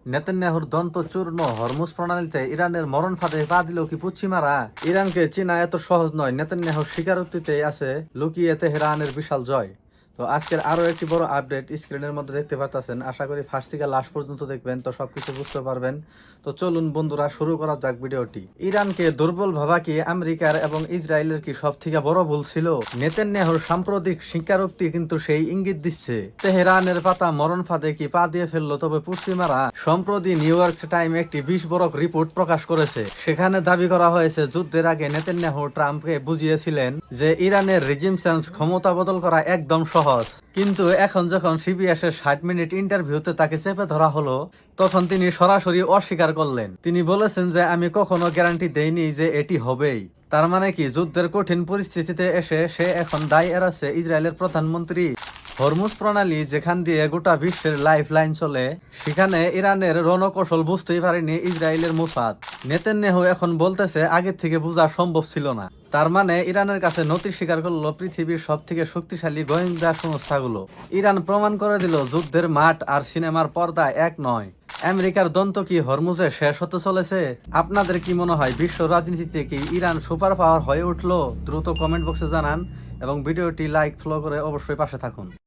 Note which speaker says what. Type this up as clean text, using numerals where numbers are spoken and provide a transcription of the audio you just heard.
Speaker 1: নেতানিয়াহুর দন্তচূর্ণ হরমুজ প্রণালীতে ইরানের মরণ ফাঁদে পা দিল কি পশ্চিমারা? ইরানকে চীনা এত সহজ নয়। নেতানিয়াহুর স্বীকারোক্তিতেই আছে লুকিয়ে তেহরানের বিশাল জয়। তো আজকের আরো একটি বড় আপডেট স্ক্রিনের মধ্যে দেখতে পাচ্ছেন। আশা করি ফার্স্ট থেকে লাস্ট পর্যন্ত দেখবেন, তো সবকিছু বুঝতে পারবেন। তো চলুন বন্ধুরা, শুরু করা যাক ভিডিওটি। ইরানকে দুর্বল ভাবা কি আমেরিকার এবং ইসরায়েলের কি সব থেকে বড় ভুল ছিল? নেতানিয়াহুর সাম্প্রতিক স্বীকারোক্তি কিন্তু সেই ইঙ্গিত দিচ্ছে তেহরানের পাতা মরণ ফাঁদে কি পা দিয়ে ফেললো। তবে পশ্চিমারা সম্প্রতি নিউ ইয়র্ক টাইম একটি বিস্ফোরক রিপোর্ট প্রকাশ করেছে। সেখানে দাবি করা হয়েছে যুদ্ধের আগে নেতানিয়াহু ট্রাম্পকে বুঝিয়েছিলেন যে ইরানের রিজিম চেঞ্জ ক্ষমতা বদল করা একদম সহজ। কিন্তু এখন যখন সিবিএস এর 60 মিনিট ইন্টারভিউতে তাকে চেপে ধরা হলো, তখন তিনি সরাসরি অস্বীকার করলেন। তিনি বলেছেন যে আমি কখনো গ্যারান্টি দেইনি যে এটি হবেই। তার মানে কি যুদ্ধের কঠিন পরিস্থিতিতে এসে সে এখন দায় এড়াচ্ছে ইসরায়েলের প্রধানমন্ত্রী। হরমুজ প্রণালী যেখান দিয়ে গোটা বিশ্বের লাইফ লাইন চলে, সেখানে ইরানের রণকৌশল বুঝতেই পারেনি ইসরায়েলের মোসাদ। নেতানিয়াহু এখন বলতেছে আগের থেকে বোঝা সম্ভব ছিল না। তার মানে ইরানের কাছে নথি স্বীকার করলো পৃথিবীর সব থেকে শক্তিশালী গোয়েন্দা সংস্থাগুলো। ইরান প্রমাণ করে দিল যুদ্ধের মাঠ আর সিনেমার পর্দা এক নয়। আমেরিকার দন্ত কি হরমুজে শেষ হতে চলেছে? আপনাদের কি মনে হয় বিশ্ব রাজনীতিতে কি ইরান সুপার পাওয়ার হয়ে উঠলো? দ্রুত কমেন্ট বক্সে জানান এবং ভিডিওটি লাইক ফলো করে অবশ্যই পাশে থাকুন।